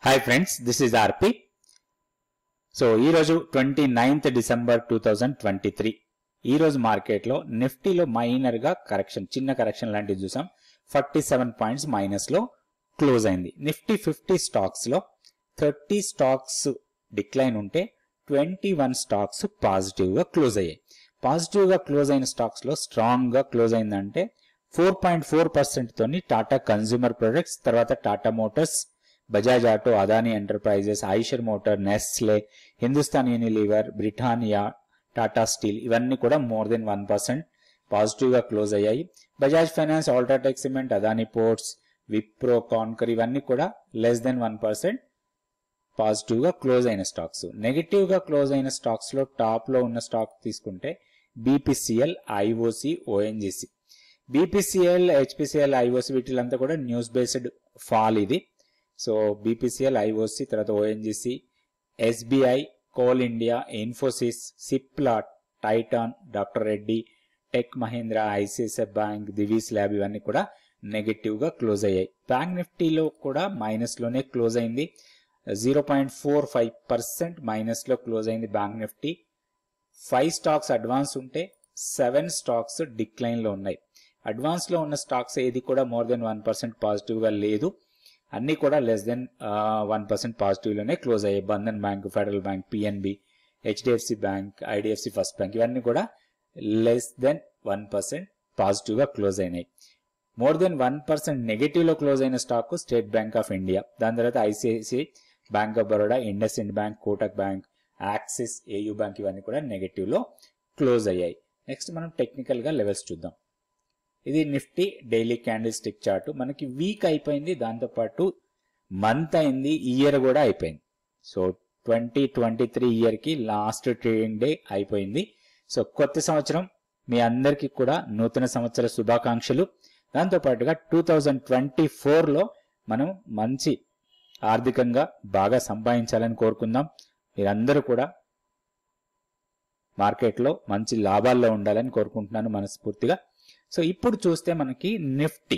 Hi friends, this is RP. So ఈ రోజు 29th December 2023 ఈ రోజు మార్కెట్ లో నిఫ్టీలో మైనర్ గా కరెక్షన్, చిన్న కరెక్షన్ లాంటిది చూసాం. 47 పాయింట్స్ మైనస్ లో క్లోజ్ అయింది. నిఫ్టీ 50 స్టాక్స్ లో 30 స్టాక్స్ డిక్లైన్ ఉంటే 21 స్టాక్స్ పాజిటివ్ గా క్లోజ్ అయ్యాయి. పాజిటివ్ గా క్లోజ్ అయిన స్టాక్స్ లో స్ట్రాంగ్ గా క్లోజ్ అయిందంటే 4.4% తోని టాటా కన్స్యూమర్ ప్రొడక్ట్స్, తర్వాత Tata Motors, Bajaj auto, Adani enterprises, Eicher motor, Nestle, Hindustan Unilever, Britannia, Tata steel ఇవన్నీ కూడా మోర్ దెన్ 1% పాజిటివ్ గా క్లోజ్ అయ్యాయి. Bajaj finance, UltraTech cement, Adani ports, Wipro, conquer ఇవన్నీ కూడా లెస్ దెన్ 1% పాజిటివ్ గా క్లోజ్ అయిన స్టాక్స్. నెగటివ్ గా క్లోజ్ అయిన స్టాక్స్ లో టాప్ లో ఉన్న స్టాక్ తీసుకుంటే BPCL, IOC, ONGC. BPCL, HPCL, IOC వీటిలంతా కూడా న్యూస్ బేస్డ్ ఫాల్ ఇది. సో బీపీసీఎల్, ఐఓసి, తర్వాత ONGC, SBI, Coal India, Infosys, Cipla, Titan, doctor Reddy, tech Mahindra, ICICI bank, Divi's lab ఇవన్నీ కూడా నెగటివ్ గా క్లోజ్ అయ్యాయి. బ్యాంక్ నిఫ్టీలో కూడా మైనస్ లోనే క్లోజ్ అయింది. 0.45% మైనస్ లో క్లోజ్ అయింది బ్యాంక్ నిఫ్టీ. 5 స్టాక్స్ అడ్వాన్స్ ఉంటే 7 స్టాక్స్ డిక్లైన్ లో ఉన్నాయి. అడ్వాన్స్ లో ఉన్న స్టాక్స్ ఏది కూడా మోర్ దెన్ 1% పాజిటివ్ గా లేదు. అన్ని కూడా లెస్ దెన్ 1% పాజిటివ్ లోనే క్లోజ్ అయ్యాయి. Bandhan bank, federal bank, PNB, HDFC bank, IDFC first bank ఇవన్నీ కూడా లెస్ దెన్ 1% పాజిటివ్ గా క్లోజ్ అయినాయి. మోర్ దెన్ 1% నెగటివ్ లో క్లోజ్ అయిన stock state bank of India, దాని తర్వాత ICICI bank of Baroda, IndusInd bank, Kotak bank, Axis, AU bank ఇవన్నీ కూడా నెగటివ్ లో క్లోజ్ అయ్యాయి. నెక్స్ట్ మనం టెక్నికల్ గా లెవెల్స్ చూద్దాం. ఇది Nifty daily candle stick chart. మనకి వీక్ అయిపోయింది, దాంతోపాటు మంత్ అయింది, ఇయర్ కూడా అయిపోయింది. సో 2023 ఇయర్ కి లాస్ట్ ట్రేడింగ్ డే అయిపోయింది. సో కొత్త సంవత్సరం మీ అందరికీ కూడా నూతన సంవత్సర శుభాకాంక్షలు. దాంతోపాటుగా 2024 లో మనం మంచి ఆర్థికంగా బాగా సంపాదించాలని కోరుకుందాం. మీరందరూ కూడా మార్కెట్లో మంచి లాభాల్లో ఉండాలని కోరుకుంటున్నాను మనస్ఫూర్తిగా. సో ఇప్పుడు చూస్తే మనకి నిఫ్టీ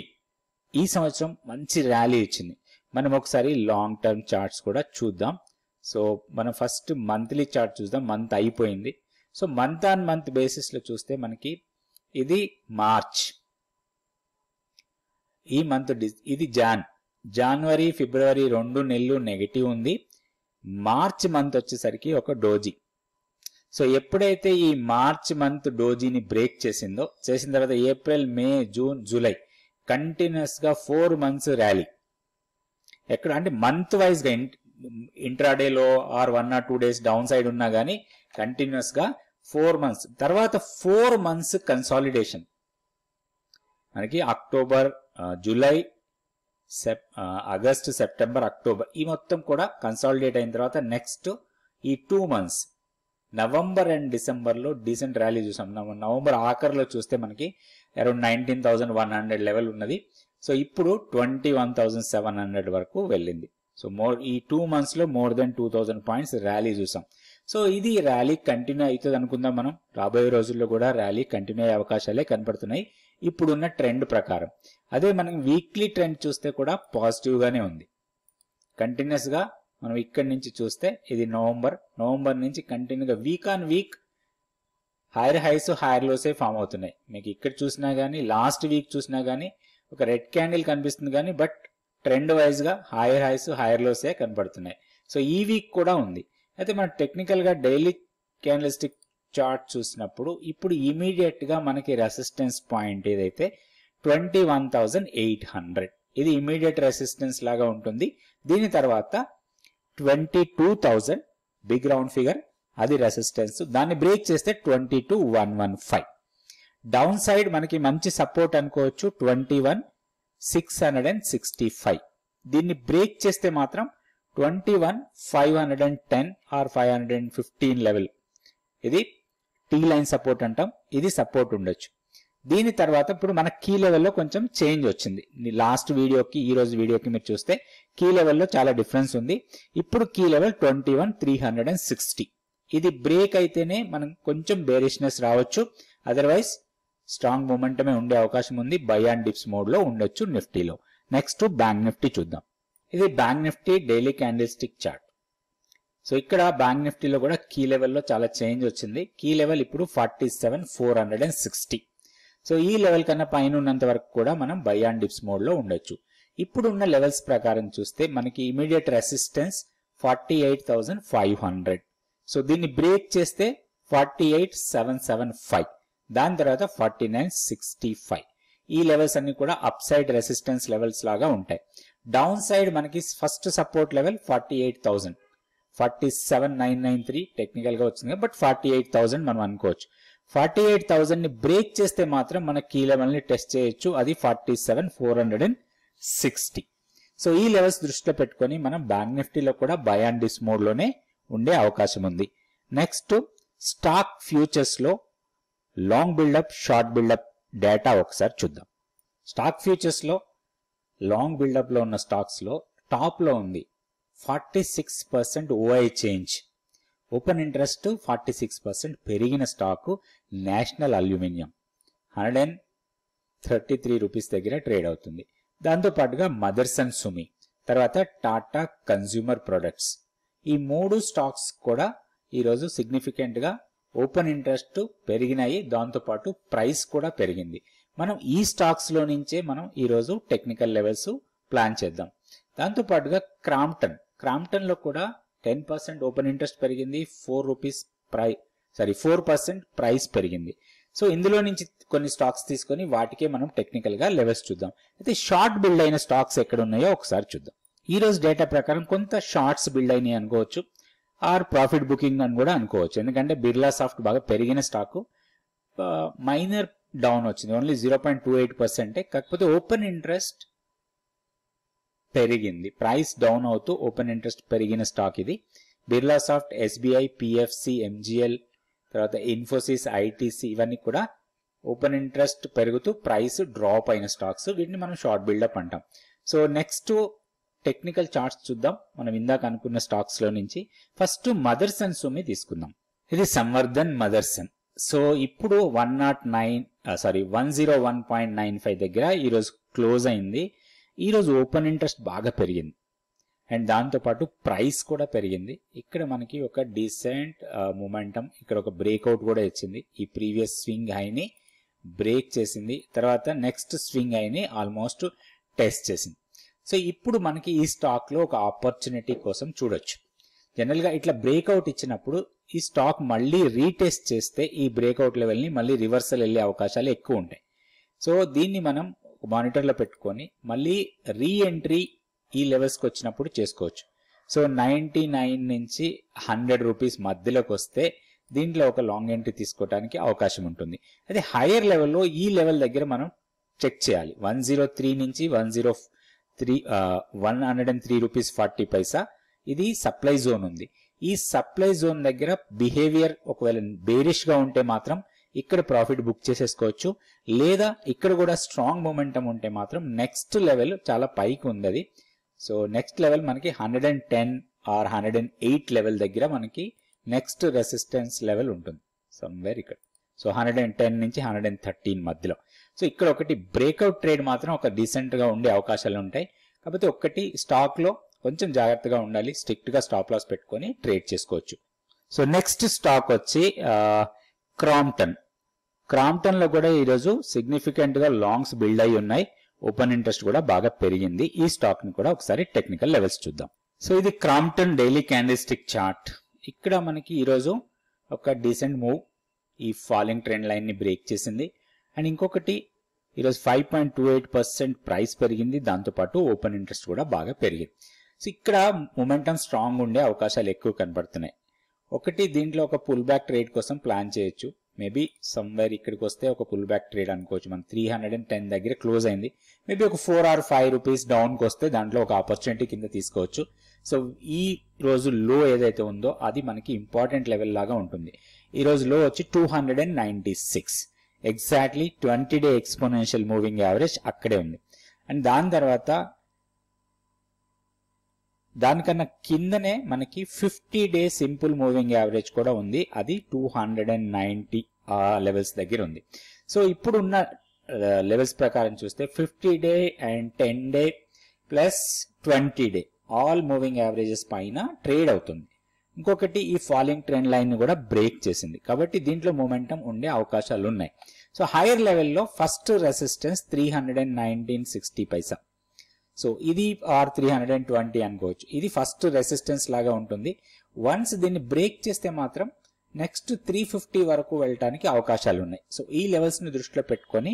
ఈ సంవత్సరం మంచి ర్యాలీ ఇచ్చింది. మనం ఒకసారి లాంగ్ టర్మ్ చార్ట్స్ కూడా చూద్దాం. సో మనం ఫస్ట్ మంత్లీ చార్ట్ చూద్దాం. మంత్ అయిపోయింది. So month on month basis లో చూస్తే మనకి ఇది మార్చ్, ఈ మంత్ ఇది జనవరి, ఫిబ్రవరి 2 నెలలు నెగిటివ్ ఉంది. మార్చ్ మంత్ వచ్చేసరికి ఒక డోజీ. సో ఎప్పుడైతే ఈ మార్చ్ మంత్ డోజీని బ్రేక్ చేసిన తర్వాత ఏప్రిల్, మే, జూన్, జూలై కంటిన్యూస్ గా 4 మంత్స్ ర్యాలీ. ఎక్కడ అంటే మంత్ వైజ్ గా ఇంట్రాడేలో or 1 or 2 days down side ఉన్నా గానీ కంటిన్యూస్ గా 4 మంత్స్ తర్వాత 4 మంత్స్ కన్సాలిడేషన్. మనకి October, July, August, September, October ఈ మొత్తం కూడా కన్సాలిడేట్ అయిన తర్వాత నెక్స్ట్ ఈ 2 మంత్స్ నవంబర్ అండ్ డిసెంబర్ లో డీసెంట్ ర్యాలీ చూసాం. నవంబర్ ఆఖరిలో చూస్తే మనకి అరౌండ్ 19,100 లెవెల్ ఉన్నది. సో ఇప్పుడు 21,700 వరకు వెళ్ళింది. సో ఈ 2 మంత్స్ లో మోర్ దెన్ 2,000 పాయింట్స్ ర్యాలీ చూసాం. సో ఇది ర్యాలీ కంటిన్యూ అవుతుంది అనుకుందాం. మనం రాబోయే రోజుల్లో కూడా ర్యాలీ కంటిన్యూ అయ్యే అవకాశాలే కనపడుతున్నాయి ఇప్పుడున్న ట్రెండ్ ప్రకారం. అదే మనం వీక్లీ ట్రెండ్ చూస్తే కూడా పాజిటివ్ గానే ఉంది. కంటిన్యూస్ గా మనం ఇక్కడి నుంచి చూస్తే ఇది నవంబర్ నుంచి కంటిన్యూగా week on week higher highs, higher lows form అవుతున్నాయి. మీకు ఇక్కడ చూసినా గానీ, లాస్ట్ వీక్ చూసినా గానీ ఒక రెడ్ క్యాండిల్ కనిపిస్తుంది కానీ బట్ ట్రెండ్ వైజ్ గా హైర్ హైస్, హైర్ లోసే కనపడుతున్నాయి. సో ఈ వీక్ కూడా ఉంది. అయితే మనం టెక్నికల్ గా డైలీ క్యాండిల్ స్టిక్ చార్ట్ చూసినప్పుడు ఇప్పుడు ఇమీడియట్ గా మనకి రెసిస్టెన్స్ పాయింట్ ఏదైతే 21,800 ఇది ఇమీడియట్ రెసిస్టెన్స్ లాగా ఉంటుంది. దీని తర్వాత 22,000 బిగ్ రౌండ్ ఫిగర్, అది రెసిస్టెన్స్. దాన్ని బ్రేక్ చేస్తే 22,115. డౌన్ సైడ్ మనకి మంచి సపోర్ట్ అనుకోవచ్చు 21,665. దీన్ని బ్రేక్ చేస్తే మాత్రం 21,510 ఆర్ 515 లెవెల్, ఇది టీ లైన్ సపోర్ట్ అంటాం, ఇది సపోర్ట్ ఉండొచ్చు. దీని తర్వాత ఇప్పుడు మన కీ లెవెల్లో కొంచెం చేంజ్ వచ్చింది. లాస్ట్ వీడియోకి ఈ రోజు వీడియోకి మీరు చూస్తే కీ లెవెల్లో చాలా డిఫరెన్స్ ఉంది. ఇప్పుడు కీ లెవెల్ 21,360. ఇది బ్రేక్ అయితేనే మనం కొంచెం బేరిష్నెస్ రావచ్చు, అదర్వైజ్ స్ట్రాంగ్ మొమెంటమే ఉండే అవకాశం ఉంది. బై అండ్ డిప్స్ మోడ్ లో ఉండొచ్చు నిఫ్టీలో. నెక్స్ట్ బ్యాంక్ నిఫ్టీ చూద్దాం. ఇది bank Nifty daily candle stick chart. So ఇక్కడ బ్యాంక్ నిఫ్టీలో కూడా కీ లెవెల్లో చాలా చేంజ్ వచ్చింది. కీ లెవెల్ ఇప్పుడు 47,460. సో ఈ లెవెల్ కన్నా పైన ఉన్నంత వరకు కూడా మనం బై అండ్ డిప్స్ మోడ్ లో ఉండొచ్చు. ఇప్పుడు ఉన్న లెవెల్స్ ప్రకారం చూస్తే మనకి ఇమీడియట్ రెసిస్టెన్స్ 48,500. సో దీన్ని బ్రేక్ చేస్తే 48,775, దాని తర్వాత 49,65. ఈ లెవెల్స్ అన్ని కూడా అప్ సైడ్ రెసిస్టెన్స్ లెవెల్స్ లాగా ఉంటాయి. డౌన్ సైడ్ మనకి ఫస్ట్ సపోర్ట్ లెవెల్ 48,000, 47,993 టెక్నికల్ గా వచ్చింది, బట్ 48,000 మనం అనుకోవచ్చు. 48,000 ని బ్రేక్ చేస్తే మాత్రం మన కీ లెవెల్ ని టెస్ట్ చేయొచ్చు, అది 47,460. సో ఈ లెవెల్స్ దృష్టిలో పెట్టుకొని మనం బ్యాంక్ నిఫ్టీలో కూడా బై అండ్ డిప్స్ మోడ్ లోనే ఉండే అవకాశం ఉంది. నెక్స్ట్ స్టాక్ ఫ్యూచర్స్ లో long buildup, short buildup data ఒకసారి చూద్దాం. స్టాక్ ఫ్యూచర్స్ లో లాంగ్ బిల్డప్ లో ఉన్న స్టాక్స్ లో టాప్ లో ఉంది 46% ఓఐ చేంజ్, ఓపెన్ ఇంట్రెస్ట్ 46% పెరిగిన స్టాక్ నేషనల్ అల్యూమినియం 133 రూపీస్ దగ్గర ట్రేడ్ అవుతుంది. దాంతో పాటుగా మదర్సన్ సుమి, తర్వాత టాటా కన్స్యూమర్ ప్రొడక్ట్స్, ఈ మూడు స్టాక్స్ కూడా ఈరోజు సిగ్నిఫికెంట్ గా ఓపెన్ ఇంట్రెస్ట్ పెరిగినాయి, దాంతో పాటు ప్రైస్ కూడా పెరిగింది. మనం ఈ స్టాక్స్ లో నుంచే మనం ఈరోజు టెక్నికల్ లెవెల్స్ ప్లాన్ చేద్దాం. దాంతో పాటుగా క్రాంప్టన్ లో కూడా 10% ఓపెన్ ఇంట్రెస్ట్ పెరిగింది, 4% ప్రైస్ పెరిగింది. సో ఇందులో నుంచి కొన్ని స్టాక్స్ తీసుకొని వాటికే మనం టెక్నికల్ గా లెవెల్స్ చూద్దాం. అయితే షార్ట్ బిల్డ్ అయిన స్టాక్స్ ఎక్కడ ఉన్నాయో ఒకసారి చూద్దాం. ఈ రోజు డేటా ప్రకారం కొంత షార్ట్స్ బిల్డ్ అయినాయి అనుకోవచ్చు, ఆర్ ప్రాఫిట్ బుకింగ్ అని కూడా అనుకోవచ్చు. ఎందుకంటే బిర్లా సాఫ్ట్ బాగా పెరిగిన స్టాక్, మైనర్ డౌన్ వచ్చింది, ఓన్లీ 0.28%. కాకపోతే ఓపెన్ ఇంట్రెస్ట్ పెరిగింది, ప్రైస్ డౌన్ అవుతూ ఓపెన్ ఇంట్రెస్ట్ పెరిగిన స్టాక్ ఇది. Birla soft, SBI, PFC, MGL, తర్వాత ఇన్ఫోసిస్, ఐటీసీ, ఇవన్నీ కూడా ఓపెన్ ఇంట్రెస్ట్ పెరుగుతూ ప్రైస్ డ్రాప్ అయిన స్టాక్స్, వీటిని మనం షార్ట్ బిల్డప్ అంటాం. సో నెక్స్ట్ టెక్నికల్ చార్ట్స్ చూద్దాం. మనం ఇందాక అనుకున్న స్టాక్స్ లో నుంచి ఫస్ట్ మదర్సన్ సుమి తీసుకుందాం. ఇది సంవర్ధన్ మదర్సన్. సో ఇప్పుడు 101.95 దగ్గర ఈరోజు క్లోజ్ అయింది. ఈరోజు ఓపెన్ ఇంట్రెస్ట్ బాగా పెరిగింది అండ్ దాంతో పాటు ప్రైస్ కూడా పెరిగింది. ఇక్కడ మనకి ఒక డీసెంట్ మొమెంటం, ఇక్కడ ఒక బ్రేక్అవుట్ కూడా ఇచ్చింది. ఈ ప్రీవియస్ స్వింగ్ హైని బ్రేక్ చేసింది, తర్వాత నెక్స్ట్ స్వింగ్ హైని ఆల్మోస్ట్ టెస్ట్ చేసింది. సో ఇప్పుడు మనకి ఈ స్టాక్ లో ఒక ఆపర్చునిటీ కోసం చూడొచ్చు. జనరల్ గా ఇట్లా బ్రేక్అవుట్ ఇచ్చినప్పుడు ఈ స్టాక్ మళ్ళీ రీటెస్ట్ చేస్తే ఈ బ్రేక్అవుట్ లెవెల్ ని మళ్ళీ రివర్సల్ వెళ్లే అవకాశాలు ఎక్కువ ఉంటాయి. సో దీన్ని మనం మానిటర్ లో పెట్టుకొని మళ్ళీ రీ ఎంట్రీ ఈ లెవెల్స్ కి వచ్చినప్పుడు చేసుకోవచ్చు. సో 99 నుంచి 100 రూపీస్ మధ్యలోకి వస్తే దీంట్లో ఒక లాంగ్ ఎంట్రీ తీసుకోవడానికి అవకాశం ఉంటుంది. అదే హైయర్ లెవెల్లో ఈ లెవెల్ దగ్గర మనం చెక్ చేయాలి. 103 నుంచి 103 రూపీస్ 40 పైసా, ఇది సప్లై జోన్ ఉంది. ఈ సప్లై జోన్ దగ్గర బిహేవియర్ ఒకవేళ బేరిష్ గా ఉంటే మాత్రం ఇక్కడ ప్రాఫిట్ బుక్ చేసేసుకోవచ్చు, లేదా ఇక్కడ కూడా స్ట్రాంగ్ మొమెంటం ఉంటే మాత్రం నెక్స్ట్ లెవెల్ చాలా పైకి ఉంది. సో నెక్స్ట్ లెవెల్ మనకి 110 ఆర్ 108 లెవెల్ దగ్గర మనకి నెక్స్ట్ రెసిస్టెన్స్ లెవెల్ ఉంటుంది సమ్వేర్ ఇక్కడ. సో 110 నుంచి 113 మధ్యలో. సో ఇక్కడ ఒకటి బ్రేక్అవుట్ ట్రేడ్ మాత్రం ఒక డీసెంట్ గా ఉండే అవకాశాలు ఉంటాయి. కాకపోతే ఒకటి స్టాక్ లో కొంచెం జాగ్రత్తగా ఉండాలి, స్ట్రిక్ట్ గా స్టాప్ లాస్ పెట్టుకొని ట్రేడ్ చేసుకోవచ్చు. సో నెక్స్ట్ స్టాక్ వచ్చి క్రాంప్టన్ లో కూడా ఈరోజు సిగ్నిఫికెంట్ గా లాంగ్స్ బిల్డ్ అయి ఉన్నాయి, ఓపెన్ ఇంట్రెస్ట్ కూడా బాగా పెరిగింది. ఈ స్టాక్ ని కూడా ఒకసారి టెక్నికల్ లెవెల్స్ చూద్దాం. సో ఇది Crompton daily candle stick chart. ఇక్కడ మనకి ఈరోజు ఒక డీసెంట్ మూవ్, ఈ ఫాలింగ్ ట్రెండ్ లైన్ ని బ్రేక్ చేసింది. అండ్ ఇంకొకటి ఈరోజు 5.28% ప్రైస్ పెరిగింది, దాంతోపాటు ఓపెన్ ఇంట్రెస్ట్ కూడా బాగా పెరిగింది. సో ఇక్కడ మొమెంటం స్ట్రాంగ్ ఉండే అవకాశాలు ఎక్కువ కనబడుతున్నాయి. ఒకటి దీంట్లో ఒక పుల్ బ్యాక్ ట్రేడ్ కోసం ప్లాన్ చేయొచ్చు. మేబీ సమ్వేర్ ఇక్కడికి వస్తే ఒక పుల్ బ్యాక్ ట్రేడ్ అనుకోవచ్చు. మనం 310 దగ్గర క్లోజ్ అయింది, మేబీ ఒక 4 or 5 రూపీస్ డౌన్ కి వస్తే దాంట్లో ఒక ఆపర్చునిటీ కింద తీసుకోవచ్చు. సో ఈ రోజు లో ఏదైతే ఉందో అది మనకి ఇంపార్టెంట్ లెవెల్ లాగా ఉంటుంది. ఈ రోజు లో వచ్చి 296, exactly 20-day exponential moving average అక్కడే ఉంది. అండ్ దాని తర్వాత దానికన్నా కిందనే మనకి 50-day సింపుల్ మూవింగ్ యావరేజ్ కూడా ఉంది, అది 290 లెవెల్స్ దగ్గర ఉంది. సో ఇప్పుడు ఉన్న లెవెల్స్ ప్రకారం చూస్తే 50-day and 10-day plus 20 day all moving averages పైన ట్రేడ్ అవుతుంది. ఇంకొకటి ఈ ఫాలింగ్ ట్రెండ్ లైన్ కూడా బ్రేక్ చేసింది కాబట్టి దీంట్లో మొమెంటం ఉండే అవకాశాలు ఉన్నాయి. సో హైయర్ లెవెల్లో ఫస్ట్ రెసిస్టెన్స్ 319.60 పైసా. సో ఇది ఆర్ 320 అనుకోవచ్చు. ఇది ఫస్ట్ రెసిస్టెన్స్ లాగా ఉంటుంది. వన్స్ దీన్ని బ్రేక్ చేస్తే మాత్రం నెక్స్ట్ 350 వరకు వెళ్ళటానికి అవకాశాలు ఉన్నాయి. సో ఈ లెవెల్స్ ని దృష్టిలో పెట్టుకొని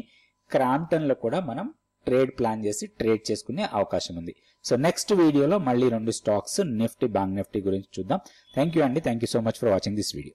క్రాంప్టన్ లో కూడా మనం ట్రేడ్ ప్లాన్ చేసి ట్రేడ్ చేసుకునే అవకాశం ఉంది. సో నెక్స్ట్ వీడియోలో మళ్ళీ 2 స్టాక్స్ నిఫ్టీ, బ్యాంక్ నిఫ్టీ గురించి చూద్దాం. థ్యాంక్ యూ అండి. Thank you so much for watching this video.